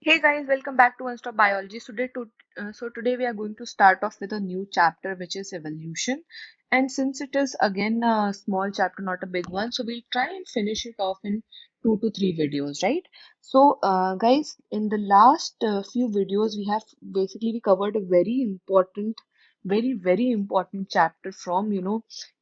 Hey guys, welcome back to One Stop Biology. Today we are going to start off with a new chapter, which is evolution. And since it is again a small chapter, not a big one, so we'll try and finish it off in 2 to 3 videos, right? Guys, in the last few videos, we covered a very important chapter from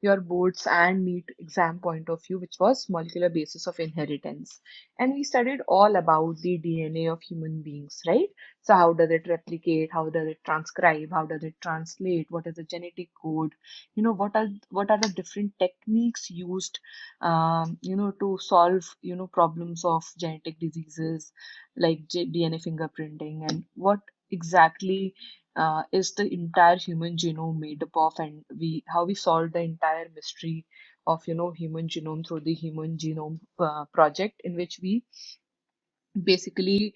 your boards and NEET exam point of view, which was molecular basis of inheritance. And we studied all about the DNA of human beings, right? So how does it replicate? How does it transcribe? How does it translate? What is the genetic code? What are the different techniques used, to solve problems of genetic diseases like DNA fingerprinting, and what exactly is the entire human genome made up of, and we how we solved the entire mystery of human genome through the human genome project, in which we basically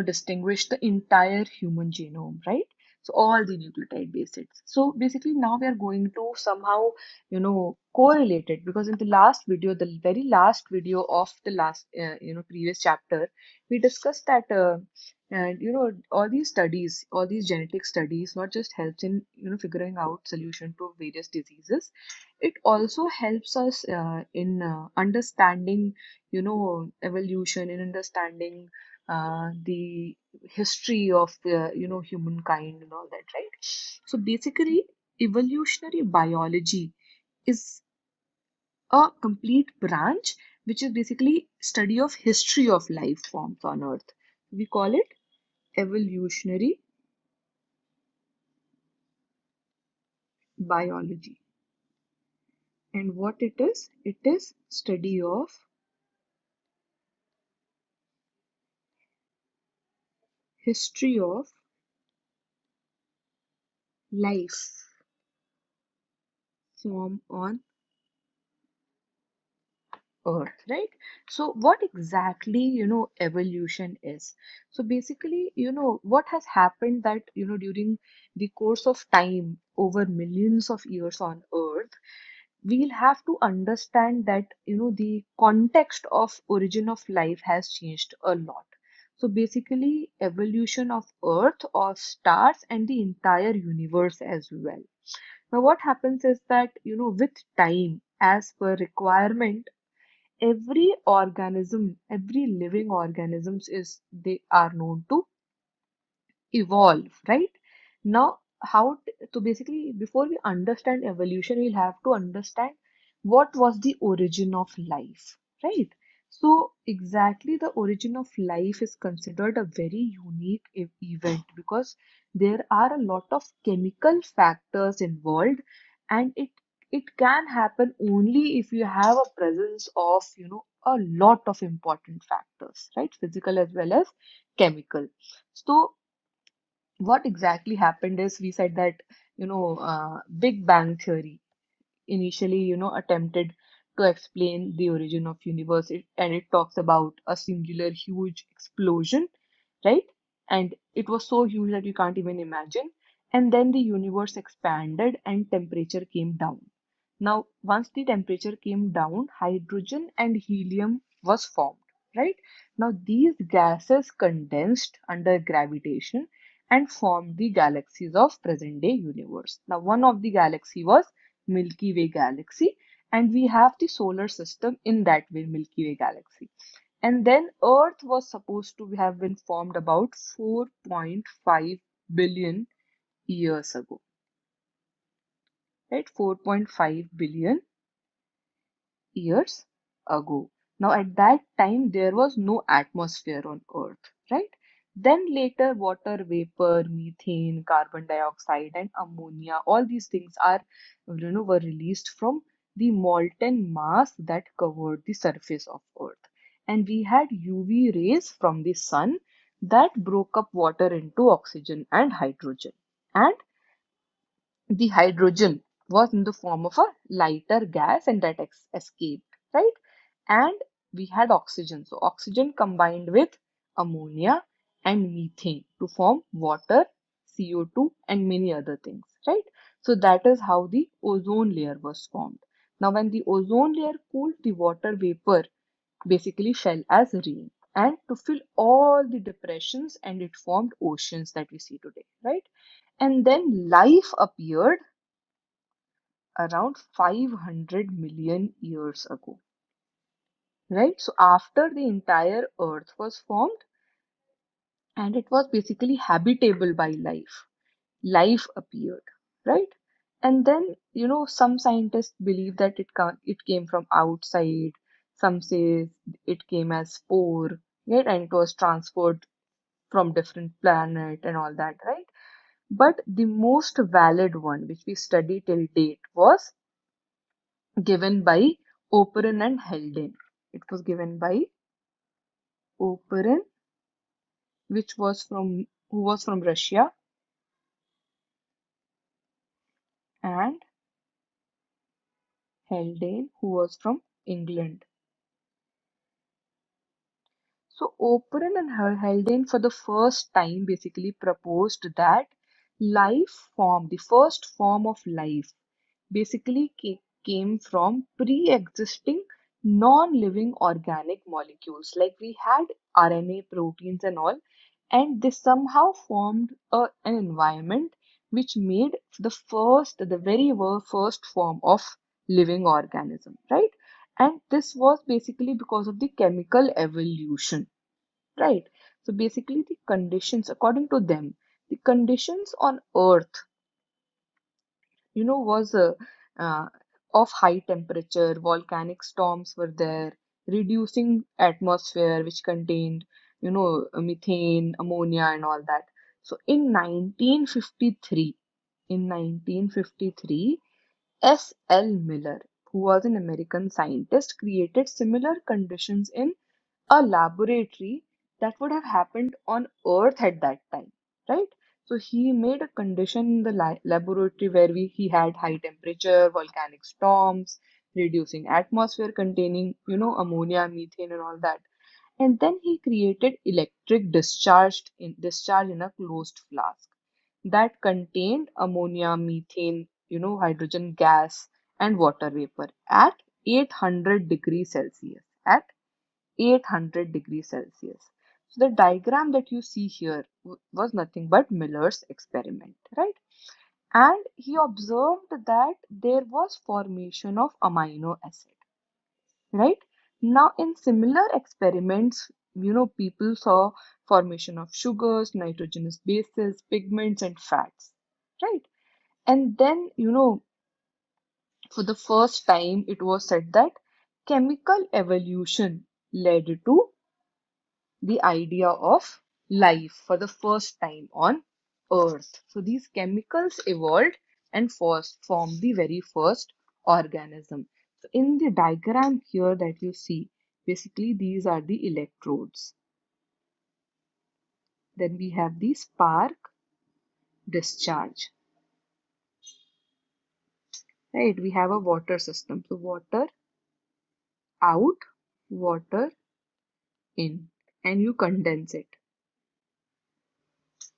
distinguish the entire human genome, right? So all the nucleotide bases. So basically now we are going to somehow correlate it, because in the last video, the very last video of the last previous chapter, we discussed that and all these studies, all these genetic studies not just helps in figuring out solution to various diseases. It also helps us in understanding evolution, in understanding the history of humankind and all that, right? So basically, evolutionary biology is a complete branch which is basically study of history of life forms on earth. We call it evolutionary biology. And what it is study of history of life form on earth, right? So what exactly evolution is? So basically, what has happened that during the course of time over millions of years on earth, we'll have to understand that the context of origin of life has changed a lot. So basically, evolution of earth, or stars, and the entire universe as well. Now what happens is that with time, as per requirement, every living organisms, is they are known to evolve, right? Now, so basically, before we understand evolution, we'll have to understand what was the origin of life, right? So, exactly, the origin of life is considered a very unique event, because there are a lot of chemical factors involved, and it can happen only if you have a presence of a lot of important factors, right? Physical as well as chemical. So what exactly happened is, we said that Big Bang theory initially attempted to explain the origin of universe, and it talks about a singular huge explosion, right? And it was so huge that you can't even imagine. And then the universe expanded and temperature came down. Now once the temperature came down, hydrogen and helium was formed, right? Now these gases condensed under gravitation and formed the galaxies of present day universe. Now one of the galaxy was Milky Way galaxy, and we have the solar system in that way, Milky Way galaxy. And then Earth was supposed to have been formed about 4.5 billion years ago, right? 4.5 billion years ago. Now, at that time, there was no atmosphere on Earth, right? Then later, water vapor, methane, carbon dioxide, and ammonia, all these things were released from the molten mass that covered the surface of Earth. And we had UV rays from the sun that broke up water into oxygen and hydrogen. And the hydrogen was in the form of a lighter gas, and that escaped, right? And we had oxygen. So oxygen combined with ammonia and methane to form water, CO2, and many other things, right? So that is how the ozone layer was formed. Now when the ozone layer cooled, the water vapor basically fell as rain. and to fill all the depressions, and it formed oceans that we see today, right? And then life appeared around 500 million years ago, right? So after the entire earth was formed and it was basically habitable by life, life appeared, right? And then, some scientists believe that it came from outside. Some say it came as spore, right? And it was transferred from different planet and all that, right? But the most valid one, which we study till date, was given by Oparin and Haldane. It was given by Oparin, who was from Russia, and Haldane, who was from England. So Oparin and Haldane for the first time basically proposed that the first form of life, basically came from pre-existing non-living organic molecules. Like we had RNA, proteins, and all, and they somehow formed an environment which made the very first form of living organism, right? And this was basically because of the chemical evolution, right? So basically, the conditions, according to them, the conditions on Earth, was uh, of high temperature, volcanic storms were there, reducing atmosphere which contained, methane, ammonia, and all that. So in 1953, S.L. Miller, who was an American scientist, created similar conditions in a laboratory that would have happened on Earth at that time, right? So he made a condition in the laboratory where he had high temperature, volcanic storms, reducing atmosphere containing, ammonia, methane, and all that. And then he created electric discharge in a closed flask that contained ammonia, methane, hydrogen gas, and water vapor at 800 degrees Celsius. At 800 degrees Celsius. So the diagram that you see here was nothing but Miller's experiment, right? And he observed that there was formation of amino acid, right? Now, in similar experiments, people saw formation of sugars, nitrogenous bases, pigments, and fats, right? And then, for the first time, it was said that chemical evolution led to the idea of life for the first time on Earth. So these chemicals evolved and first formed the very first organism. So in the diagram here that you see, basically these are the electrodes. Then we have the spark discharge. Right? We have a water system. So water out, water in, and you condense it.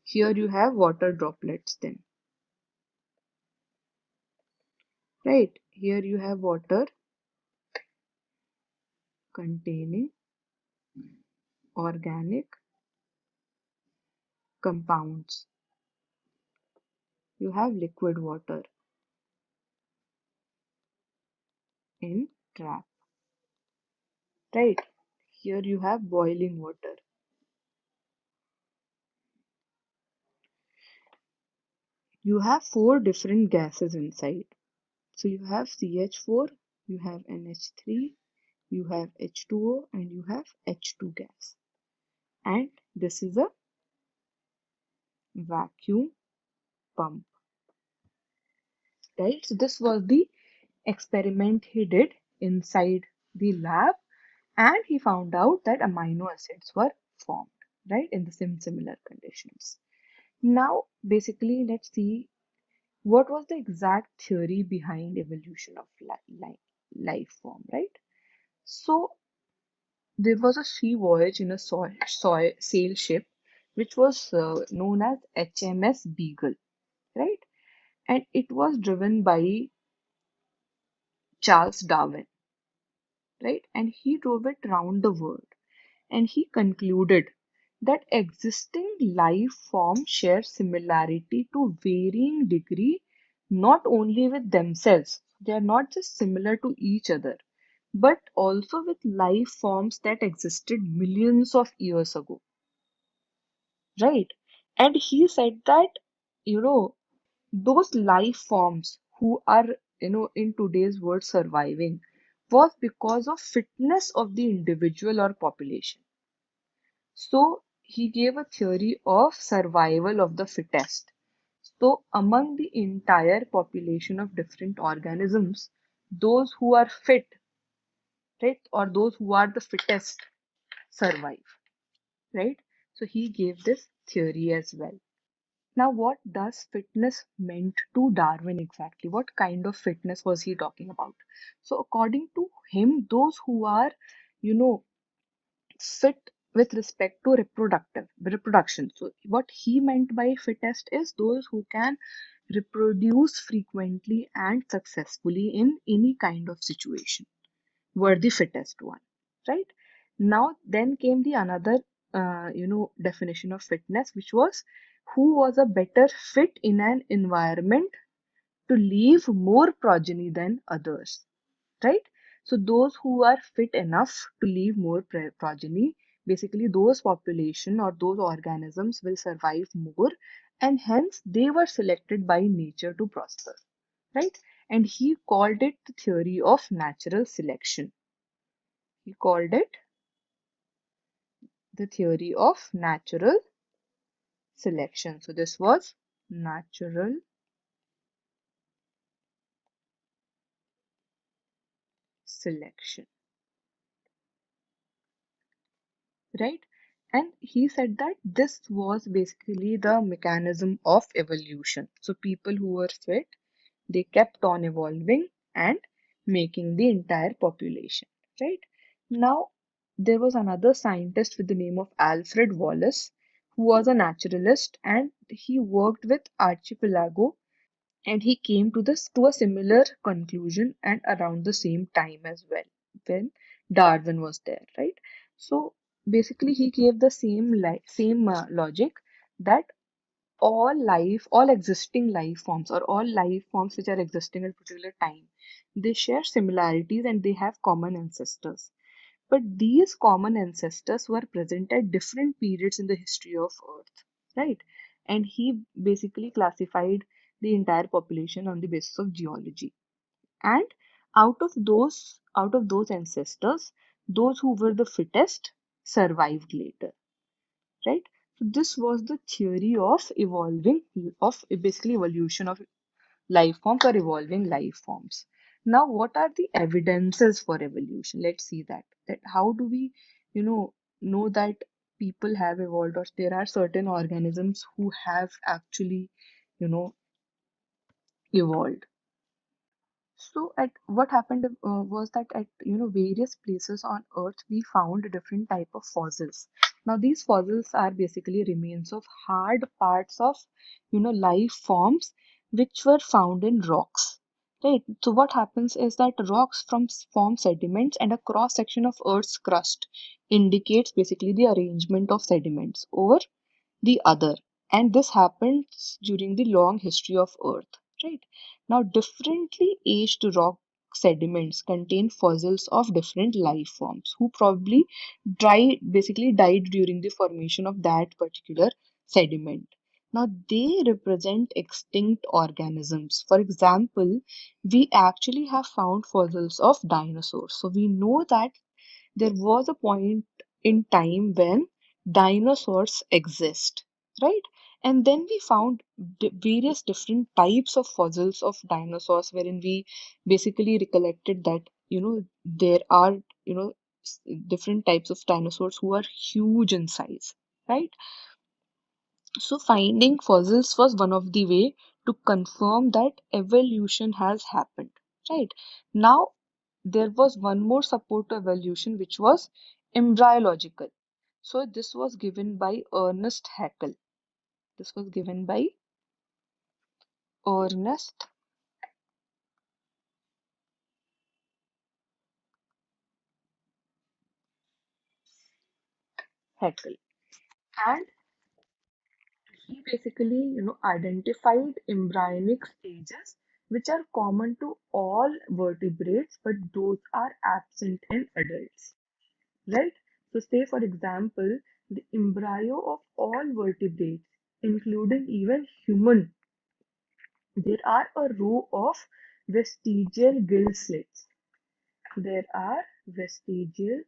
Here you have water droplets then. Right? Here you have water containing organic compounds. You have liquid water in trap, right? Here you have boiling water. You have four different gases inside. So you have CH4, you have NH3, you have H2O, and you have H2 gas. And this is a vacuum pump, right? So this was the experiment he did inside the lab, and he found out that amino acids were formed, right, in the similar conditions. Now, basically, let's see what was the exact theory behind evolution of life form, right? So, there was a sea voyage in a sail ship, which was known as HMS Beagle, right? And it was driven by Charles Darwin, right? And he drove it around the world. and he concluded that existing life forms share similarity to varying degree not only with themselves, they are not just similar to each other, but also with life forms that existed millions of years ago, right? And he said that, you know, those life forms who are, in today's world surviving was because of fitness of the individual or population. So he gave a theory of survival of the fittest. So among the entire population of different organisms, those who are fit, right, or those who are the fittest survive, right? So he gave this theory as well. Now, what does fitness meant to Darwin exactly? What kind of fitness was he talking about? So, according to him, those who are, you know, fit with respect to reproduction. So, what he meant by fittest is those who can reproduce frequently and successfully in any kind of situation were the fittest one, right? Now, then came the another, definition of fitness, which was who was a better fit in an environment to leave more progeny than others, right? So those who are fit enough to leave more progeny, basically those population or those organisms will survive more, and hence they were selected by nature to prosper, right? And he called it the theory of natural selection. He called it the theory of natural selection. So this was natural selection, right? And he said that this was basically the mechanism of evolution. So people who were fit, they kept on evolving and making the entire population, right? Now, there was another scientist with the name of Alfred Wallace, who was a naturalist and he worked with archipelago, and he came to this to a similar conclusion and around the same time as well when Darwin was there, right? So basically he gave the same logic that all existing life forms or all life forms which are existing at a particular time, they share similarities and they have common ancestors, but these common ancestors were present at different periods in the history of Earth, right? And he basically classified the entire population on the basis of geology. And out of those ancestors, those who were the fittest survived later, right? So this was the theory of basically evolution of life forms or evolving life forms. Now, what are the evidences for evolution? Let's see that. That how do we, you know that people have evolved or there are certain organisms who have actually, you know, evolved. So at what happened was that at various places on Earth we found different type of fossils. Now these fossils are basically remains of hard parts of life forms which were found in rocks. Right. So what happens is that rocks form sediments and a cross section of Earth's crust indicates basically the arrangement of sediments over the other, and this happens during the long history of Earth, right? Now differently aged rock sediments contain fossils of different life forms who probably died during the formation of that particular sediment. Now they represent extinct organisms. For example, we actually have found fossils of dinosaurs, so we know that there was a point in time when dinosaurs exist, right? And then we found various different types of fossils of dinosaurs wherein we basically recollected that there are different types of dinosaurs who are huge in size, right? So finding fossils was one of the way to confirm that evolution has happened, right? Now there was one more support to evolution which was embryological. So this was given by Ernest Haeckel. This was given by Ernest Haeckel. And he basically, identified embryonic stages which are common to all vertebrates, but those are absent in adults, right? So, say for example, the embryo of all vertebrates, including even human, there are a row of vestigial gill slits. There are vestigial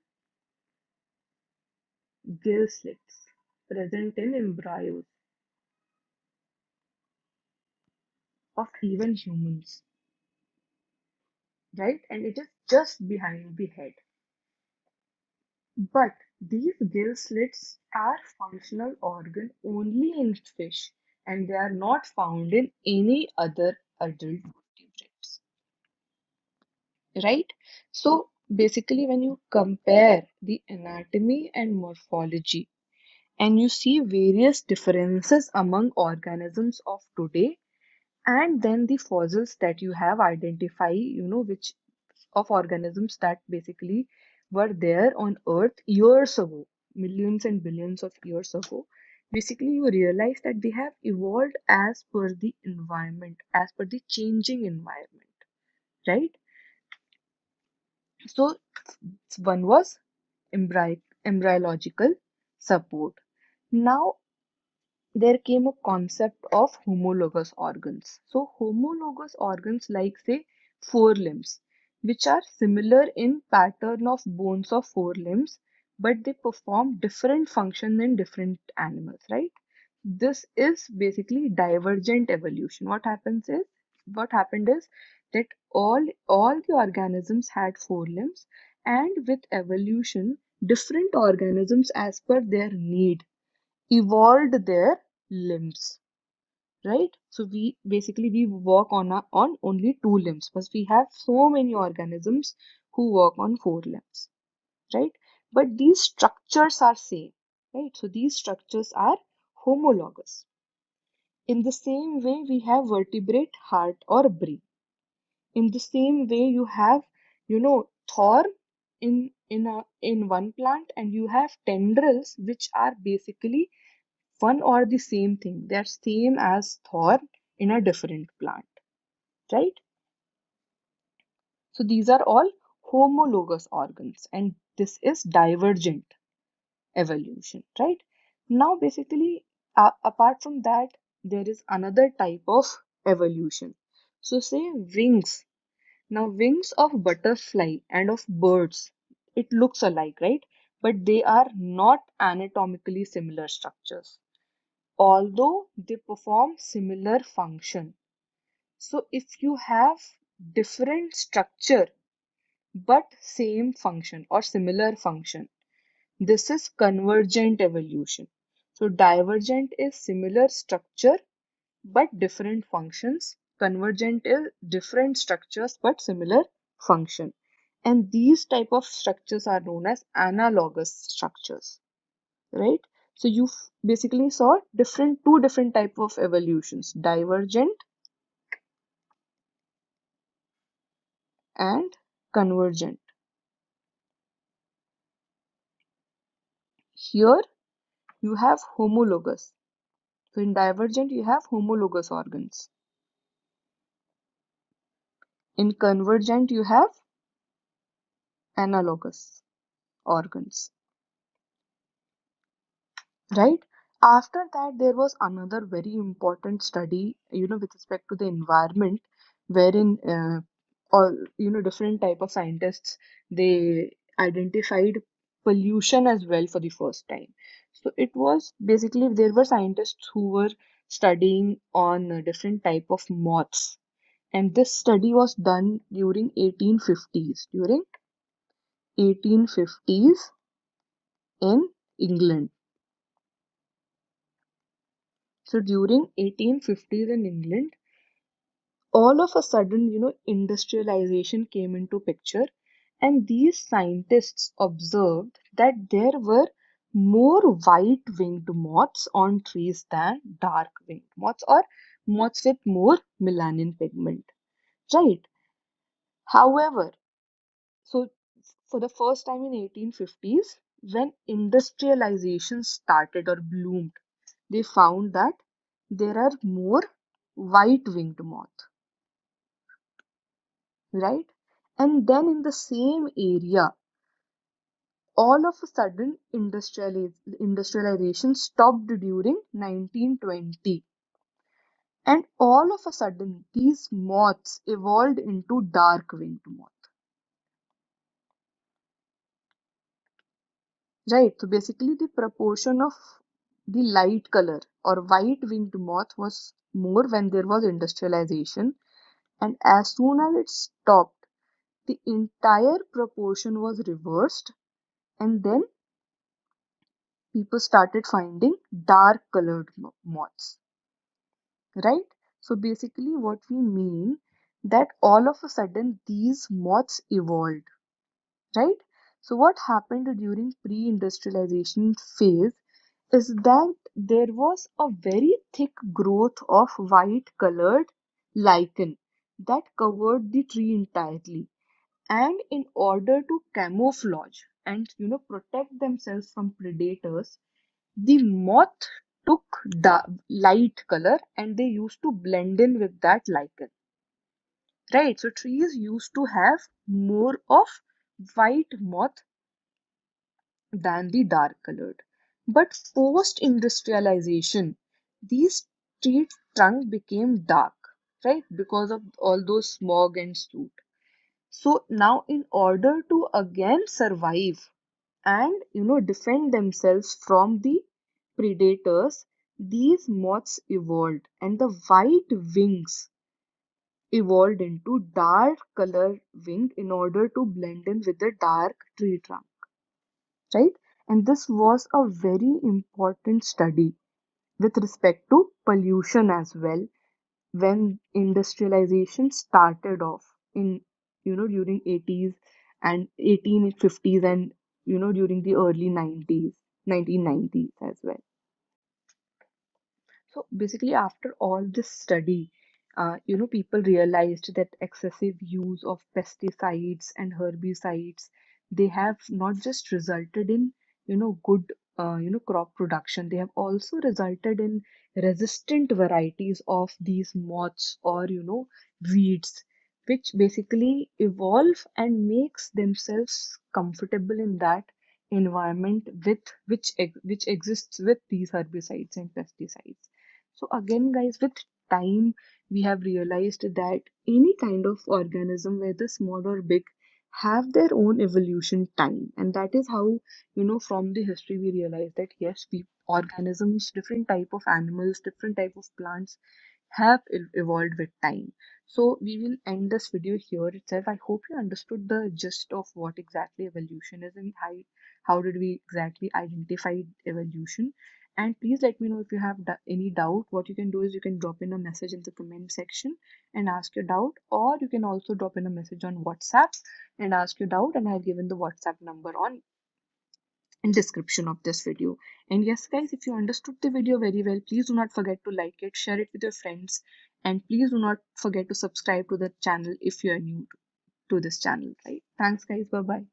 gill slits present in embryos of even humans, right? And it is just behind the head. But these gill slits are functional organ only in fish, and they are not found in any other adult vertebrates, right? So basically, when you compare the anatomy and morphology, and you see various differences among organisms of today, and then the fossils that you have identified, which of organisms that basically were there on earth years ago, millions and billions of years ago, basically you realize that they have evolved as per the environment, as per the changing environment, right? So one was embryological support. Now there came a concept of homologous organs. So, homologous organs, like say forelimbs, which are similar in pattern of bones of forelimbs, but they perform different function in different animals, right? This is basically divergent evolution. What happened is that all the organisms had forelimbs, and with evolution, different organisms as per their need evolved their limbs, right? So we work on only two limbs, but we have so many organisms who work on four limbs, right? But these structures are same, right? So these structures are homologous. In the same way, we have vertebrate heart or brain. In the same way, you have, thorn in one plant, and you have tendrils, which are basically one or the same thing. They are same as thorn in a different plant, right? So these are all homologous organs, and this is divergent evolution, right? Now, basically, apart from that, there is another type of evolution. So, say wings. Now, wings of butterfly and of birds, it looks alike, right? But they are not anatomically similar structures, although they perform similar function. So if you have different structure but same function or similar function, this is convergent evolution. So divergent is similar structure but different functions. Convergent is different structures but similar function. And these type of structures are known as analogous structures, right? So you basically saw two different type of evolutions: divergent and convergent. Here you have homologous. So in divergent you have homologous organs. In convergent you have analogous organs, right? After that, there was another very important study, with respect to the environment, wherein all different type of scientists, they identified pollution as well for the first time. So it was basically, there were scientists who were studying on different type of moths, and this study was done during 1850s in England. So during 1850s in England, all of a sudden, industrialization came into picture, and these scientists observed that there were more white-winged moths on trees than dark-winged moths, or moths with more melanin pigment, right? However, so for the first time in 1850s, when industrialization started or bloomed, they found that there are more white-winged moth, right? And then in the same area, all of a sudden industrialization stopped during 1920. And all of a sudden, these moths evolved into dark-winged moth, right? So basically, the proportion of the light color or white-winged moth was more when there was industrialization, and as soon as it stopped, the entire proportion was reversed, and then people started finding dark-colored moths, right? So basically, what we mean that all of a sudden these moths evolved, right? So what happened during pre-industrialization phase is that there was a very thick growth of white colored lichen that covered the tree entirely. And in order to camouflage and protect themselves from predators, the moth took the light color and they used to blend in with that lichen. Right, so trees used to have more of white moth than the dark colored. But post industrialization, these tree trunk became dark, right, because of all those smog and soot. So now, in order to again survive and defend themselves from the predators, these moths evolved, and the white wings evolved into dark color wing in order to blend in with the dark tree trunk, right? And this was a very important study with respect to pollution as well when industrialization started off in during 80s and 1850s and during the early 90s 1990s as well. So basically, after all this study, people realized that excessive use of pesticides and herbicides, they have not just resulted in, good, crop production. They have also resulted in resistant varieties of these moths or, weeds, which basically evolve and makes themselves comfortable in that environment with which exists with these herbicides and pesticides. So again, guys, with time, we have realized that any kind of organism, whether small or big, have their own evolution time. And that is how, from the history, we realize that yes, organisms, different type of animals, different type of plants have evolved with time. So we will end this video here itself. I hope you understood the gist of what exactly evolution is and how did we exactly identify evolution. And please let me know if you have any doubt. What you can do is you can drop in a message in the comment section and ask your doubt, or you can also drop in a message on WhatsApp and ask your doubt. And I've given the WhatsApp number on in description of this video. And yes, guys, if you understood the video very well, please do not forget to like it, share it with your friends, and please do not forget to subscribe to the channel if you are new to this channel. Right? Thanks, guys. Bye bye.